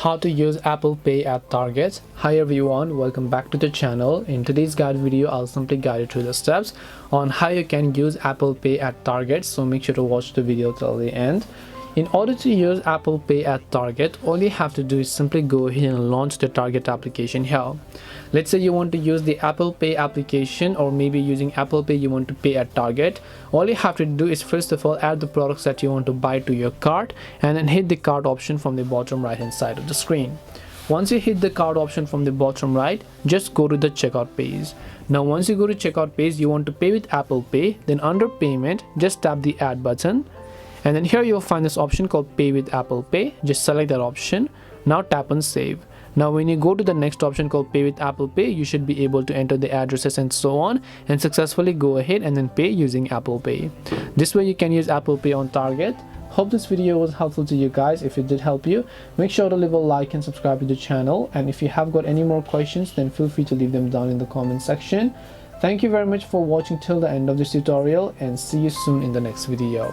how to use Apple Pay at Target. Hi everyone, welcome back to the channel. In today's guide video, I'll simply guide you through the steps on how you can use Apple Pay at Target, so make sure to watch the video till the end. In order to use Apple Pay at Target, all you have to do is simply go ahead and launch the Target application here. Let's say you want to use the Apple Pay application, or maybe using Apple Pay you want to pay at Target. All you have to do is first of all add the products that you want to buy to your cart, and then hit the cart option from the bottom right hand side of the screen. Once you hit the cart option from the bottom right, just go to the checkout page. Now once you go to checkout page, you want to pay with Apple Pay, then under payment just tap the add button. And then here you'll find this option called Pay with Apple Pay. Just select that option. Now tap on Save. Now when you go to the next option called Pay with Apple Pay, you should be able to enter the addresses and so on, and successfully go ahead and then pay using Apple Pay. This way you can use Apple Pay on Target. Hope this video was helpful to you guys. If it did help you, make sure to leave a like and subscribe to the channel. And if you have got any more questions, then feel free to leave them down in the comment section. Thank you very much for watching till the end of this tutorial, and see you soon in the next video.